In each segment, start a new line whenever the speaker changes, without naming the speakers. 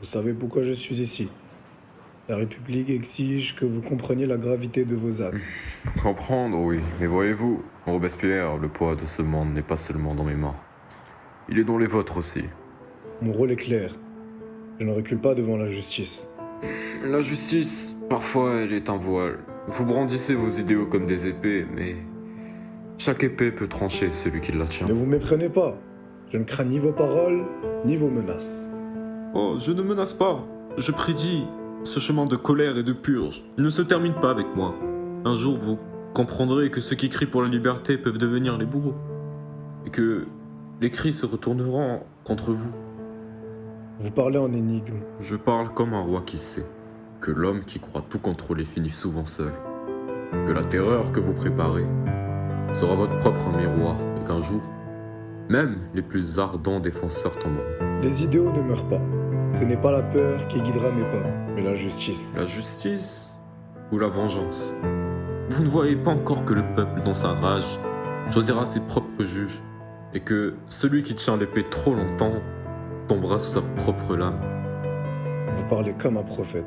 Vous savez pourquoi je suis ici. La République exige que vous compreniez la gravité de vos actes.
Comprendre, oui, mais voyez-vous, Robespierre, le poids de ce monde n'est pas seulement dans mes mains. Il est dans les vôtres aussi.
Mon rôle est clair. Je ne recule pas devant la justice.
La justice, parfois, elle est un voile. Vous brandissez vos idéaux comme des épées, mais chaque épée peut trancher celui qui la tient.
Ne vous méprenez pas. Je ne crains ni vos paroles, ni vos menaces.
Oh, je ne menace pas. Je prédis. Ce chemin de colère et de purge, il ne se termine pas avec moi. Un jour, vous comprendrez que ceux qui crient pour la liberté peuvent devenir les bourreaux. Et que les cris se retourneront contre vous.
Vous parlez en énigme.
Je parle comme un roi qui sait que l'homme qui croit tout contrôler finit souvent seul. Que la terreur que vous préparez sera votre propre miroir et qu'un jour, même les plus ardents défenseurs tomberont.
Les idéaux ne meurent pas. Ce n'est pas la peur qui guidera mes pas, mais la justice.
La justice ou la vengeance?
Vous ne voyez pas encore que le peuple, dans sa rage, choisira ses propres juges, et que celui qui tient l'épée trop longtemps tombera sous sa propre lame.
Vous parlez comme un prophète.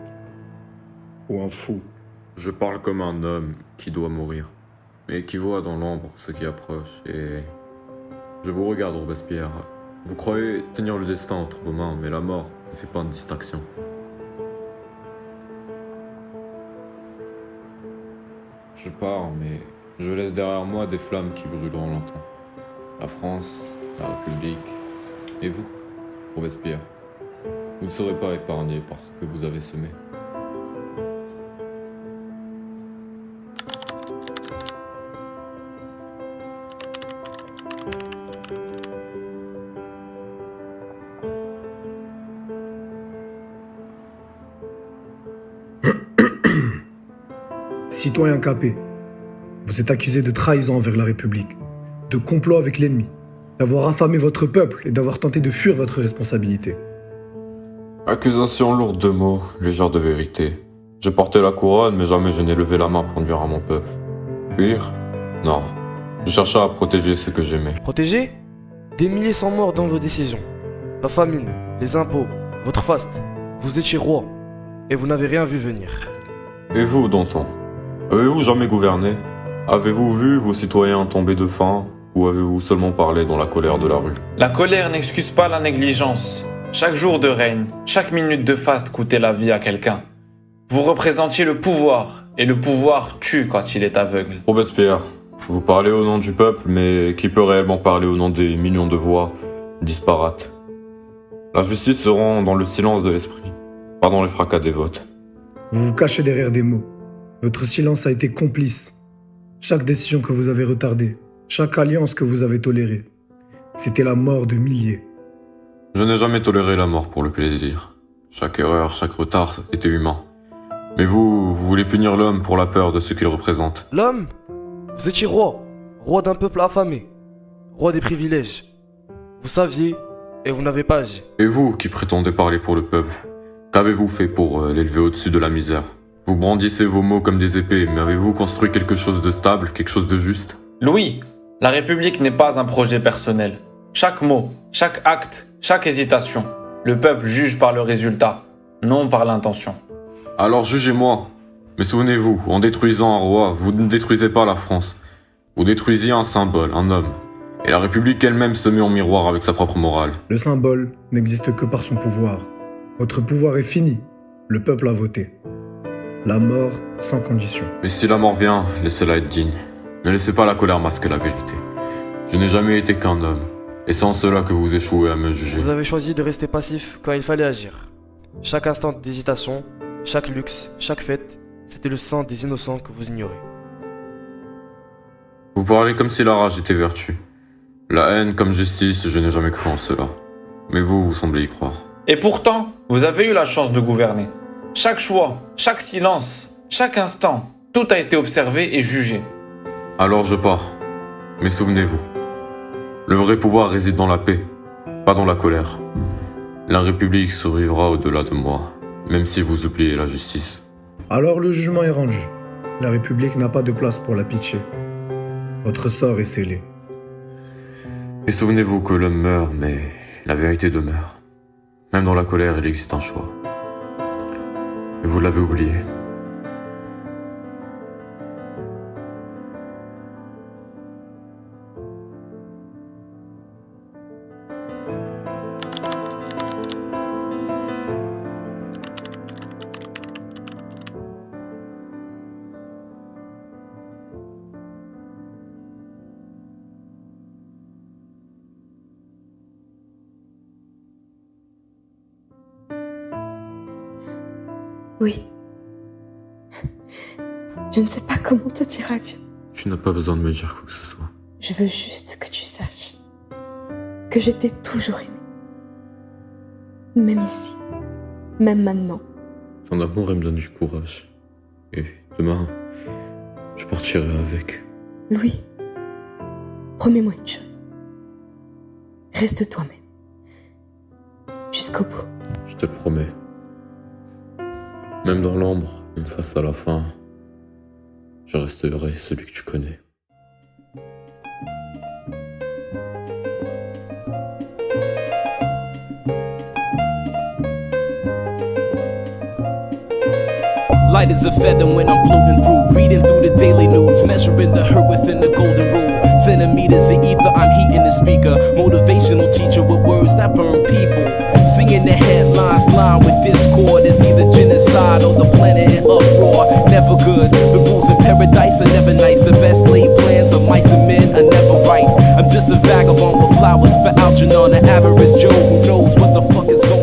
Ou un fou.
Je parle comme un homme qui doit mourir, mais qui voit dans l'ombre ce qui approche, et je vous regarde, Robespierre. Vous croyez tenir le destin entre vos mains, mais la mort ne fait pas de distinction. Je pars, mais je laisse derrière moi des flammes qui brûleront longtemps. La France, la République, et vous, Robespierre. Vous ne serez pas épargné par ce que vous avez semé.
Citoyen Capet, vous êtes accusé de trahison envers la République, de complot avec l'ennemi, d'avoir affamé votre peuple et d'avoir tenté de fuir votre responsabilité.
Accusation lourde de mots, légère de vérité. J'ai porté la couronne, mais jamais je n'ai levé la main pour nuire à mon peuple. Fuir? Non. Je cherchais à protéger ceux que j'aimais.
Protégés? Des milliers sont morts dans vos décisions. La famine, les impôts, votre faste. Vous étiez roi, et vous n'avez rien vu venir.
Et vous, Danton? Avez-vous jamais gouverné? Avez-vous vu vos citoyens tomber de faim? Ou avez-vous seulement parlé dans la colère de la rue?
La colère n'excuse pas la négligence. Chaque jour de règne, chaque minute de faste coûtait la vie à quelqu'un. Vous représentiez le pouvoir, et le pouvoir tue quand il est aveugle.
Robespierre, vous parlez au nom du peuple, mais qui peut réellement parler au nom des millions de voix disparates? La justice se rend dans le silence de l'esprit, pas dans les fracas des votes.
Vous vous cachez derrière des mots. Votre silence a été complice. Chaque décision que vous avez retardée, chaque alliance que vous avez tolérée, c'était la mort de milliers.
Je n'ai jamais toléré la mort pour le plaisir. Chaque erreur, chaque retard était humain. Mais vous voulez punir l'homme pour la peur de ce qu'il représente.
L'homme? Vous étiez roi, roi d'un peuple affamé, roi des privilèges. Vous saviez, et vous n'avez pas agi.
Et vous qui prétendez parler pour le peuple, qu'avez-vous fait pour l'élever au-dessus de la misère? Vous brandissez vos mots comme des épées, mais avez-vous construit quelque chose de stable, quelque chose de juste?
Louis, la République n'est pas un projet personnel. Chaque mot, chaque acte, chaque hésitation, le peuple juge par le résultat, non par l'intention.
Alors jugez-moi. Mais souvenez-vous, en détruisant un roi, vous ne détruisez pas la France. Vous détruisiez un symbole, un homme. Et la République elle-même se met en miroir avec sa propre morale.
Le symbole n'existe que par son pouvoir. Votre pouvoir est fini. Le peuple a voté. La mort sans condition.
Mais si la mort vient, laissez-la être digne. Ne laissez pas la colère masquer la vérité. Je n'ai jamais été qu'un homme. Et c'est en cela que vous échouez à me juger.
Vous avez choisi de rester passif quand il fallait agir. Chaque instant d'hésitation, chaque luxe, chaque fête, c'était le sang des innocents que vous ignorez.
Vous parlez comme si la rage était vertu. La haine comme justice, je n'ai jamais cru en cela. Mais vous semblez y croire.
Et pourtant, vous avez eu la chance de gouverner. Chaque choix, chaque silence, chaque instant, tout a été observé et jugé.
Alors je pars. Mais souvenez-vous, le vrai pouvoir réside dans la paix, pas dans la colère. La République survivra au-delà de moi, même si vous oubliez la justice.
Alors le jugement est rendu. La République n'a pas de place pour la pitié. Votre sort est scellé.
Et souvenez-vous que l'homme meurt, mais la vérité demeure. Même dans la colère, il existe un choix. Et vous l'avez oublié.
Oui. Je ne sais pas comment te dire adieu.
Tu n'as pas besoin de me dire quoi que ce soit.
Je veux juste que tu saches que je t'ai toujours aimé. Même ici, même maintenant.
Ton amour, il me donne du courage. Et demain, je partirai avec.
Louis, promets-moi une chose. Reste toi-même. Jusqu'au bout.
Je te le promets. Même dans l'ombre, même face à la fin, je resterai celui que tu connais.
Light as a feather when I'm floating through, reading through the daily news, measuring the hurt within the golden rule. Centimeters of ether, I'm heating the speaker. Motivational teacher with words that burn people. Singing the headlines, lined with discord. It's either genocide or the planet in uproar. Never good. The rules in paradise are never nice. The best laid plans of mice and men are never right. I'm just a vagabond with flowers for Algernon, an average Joe who knows what the fuck is going on.